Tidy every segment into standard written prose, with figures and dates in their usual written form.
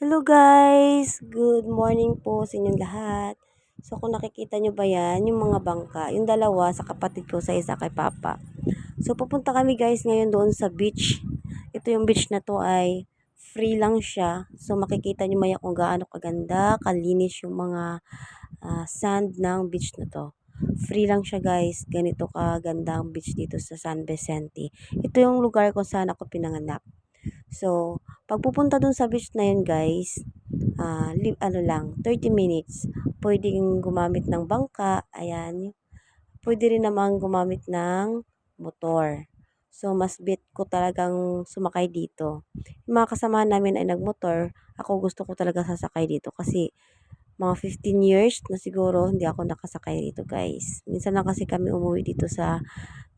Hello guys! Good morning po sa inyong lahat. So kung nakikita nyo ba yan, yung mga bangka, yung dalawa sa kapatid ko, sa isa kay Papa. So pupunta kami guys ngayon doon sa beach. Ito yung beach na to ay free lang siya. So makikita nyo maya kung gaano kaganda, kalinis yung mga sand ng beach na to. Free lang siya guys. Ganito kaganda ang beach dito sa San Vicente. Ito yung lugar kung saan ako pinanganak. So, pag pupunta dun sa beach na yun guys, ano lang, 30 minutes. Pwedeng gumamit ng bangka, ayan. Pwede rin naman gumamit ng motor. So, mas bet ko talagang sumakay dito. Yung mga kasamahan namin ay nagmotor. Ako gusto ko talaga sasakay dito kasi mga 15 years na siguro hindi ako nakasakay dito guys. Minsan lang kasi kami umuwi dito sa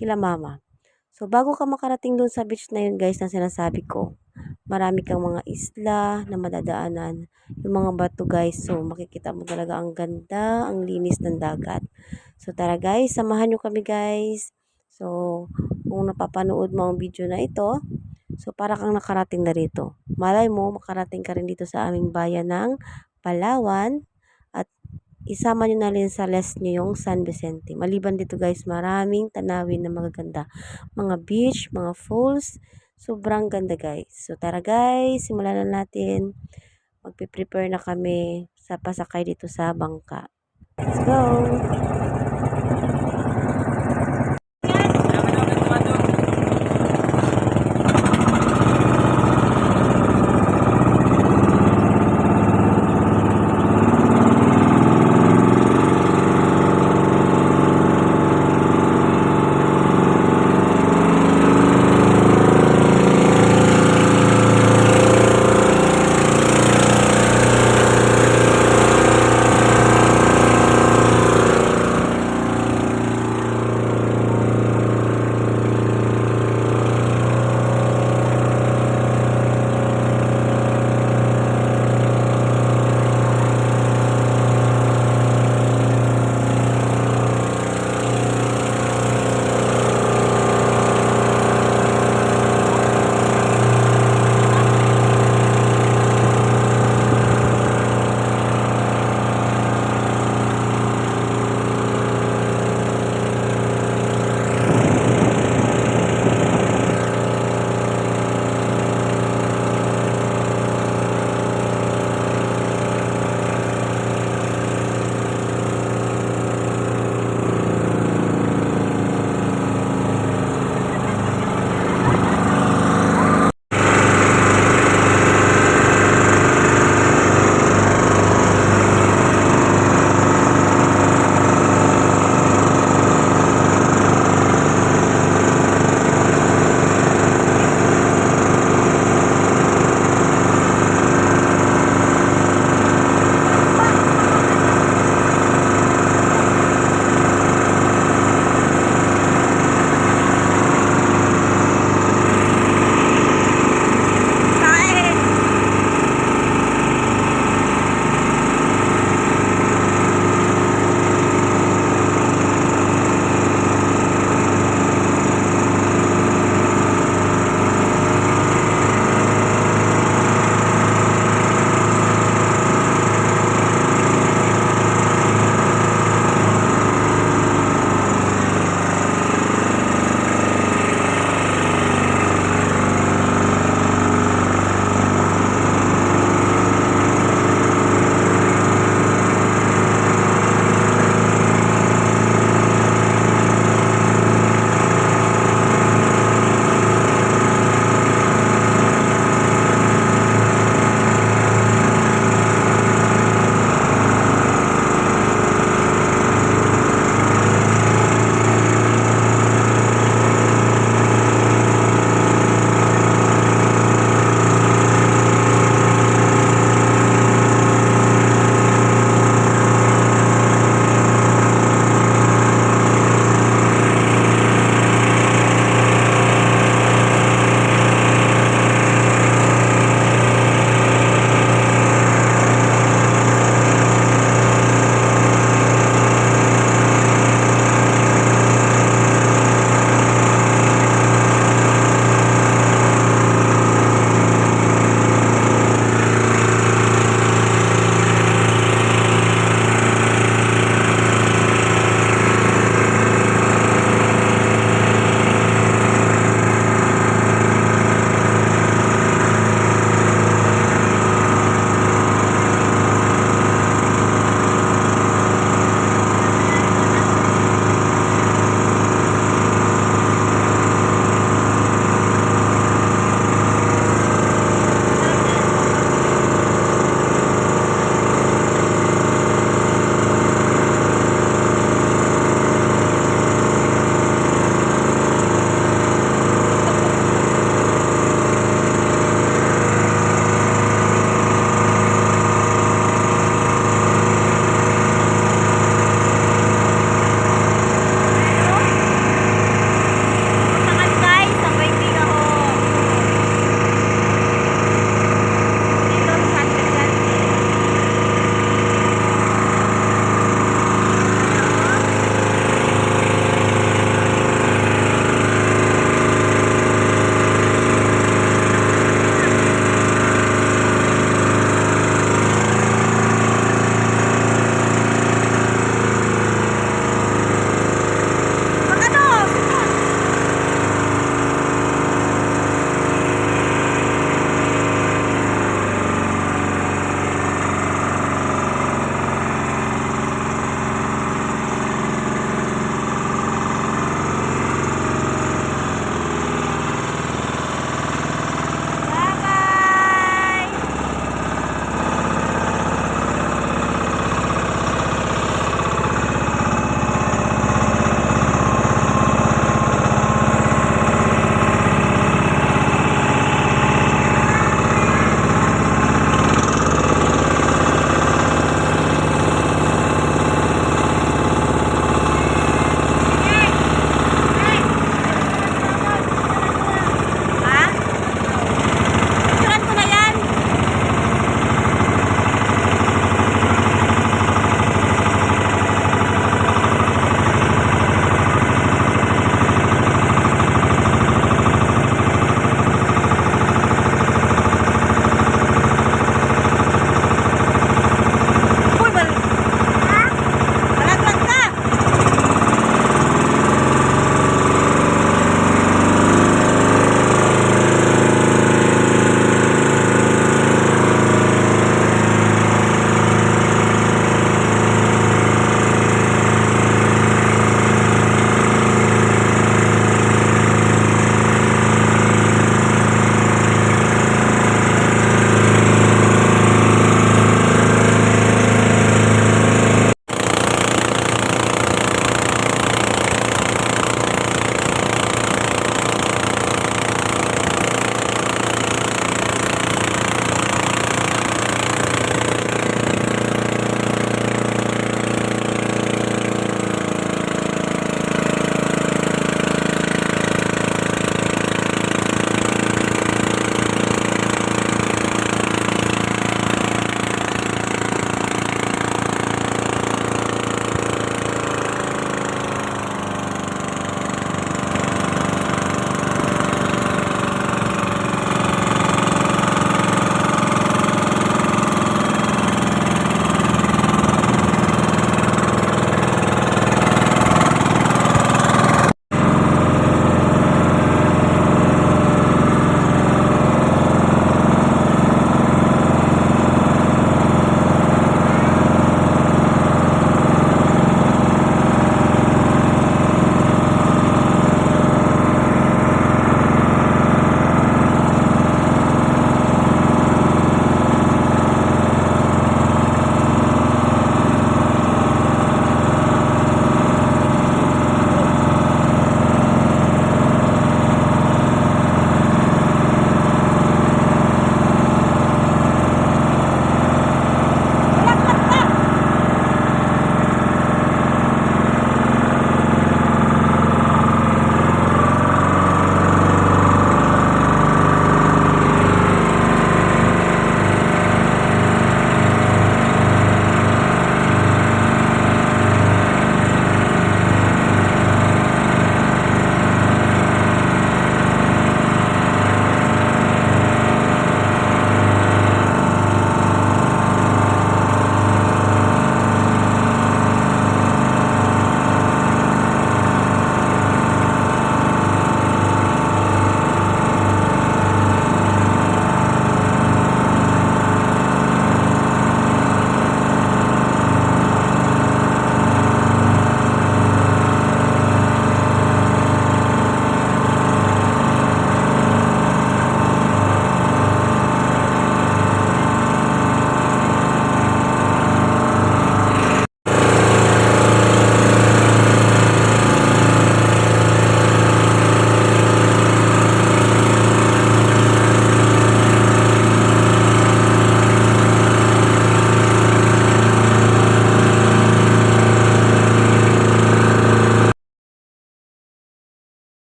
kila mama. So, bago ka makarating dun sa beach na yun guys na sinasabi ko, marami kang mga isla na madadaanan. Yung mga bato guys, so makikita mo talaga ang ganda, ang linis ng dagat. So tara guys, samahan nyo kami guys. So, kung napapanood mo ang video na ito, so para kang nakarating na rito. Malay mo, makarating ka rin dito sa aming bayan ng Palawan at isama nyo na rin sa list nyo yung San Vicente. Maliban dito guys, maraming tanawin na magaganda. Mga beach, mga falls, sobrang ganda guys. So tara guys, simulan na natin. Magpe-prepare na kami sa pasakay dito sa bangka. Let's go!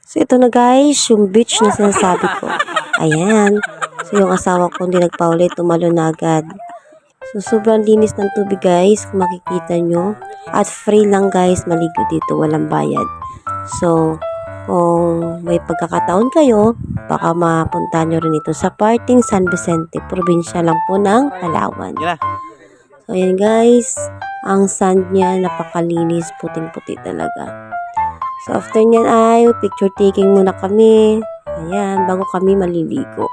So, ito na guys, yung beach na sinasabi ko. Ayan. So, yung asawa ko hindi nagpaulit, tumalo na agad. So, sobrang linis ng tubig guys, kung makikita nyo. At free lang guys, maligo dito, walang bayad. So, kung may pagkakataon kayo, baka mapunta nyo rin ito sa parting San Vicente, probinsya lang po ng Palawan. So, ayan guys, ang sand niya, napakalinis, puting-puti talaga. So, after nyan ay picture taking muna kami. Ayan, bago kami maliligo.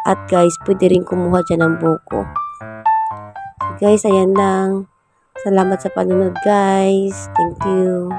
At guys, pwede rin kumuha dyan ng buko. So, guys, ayan lang. Salamat sa panonood guys. Thank you.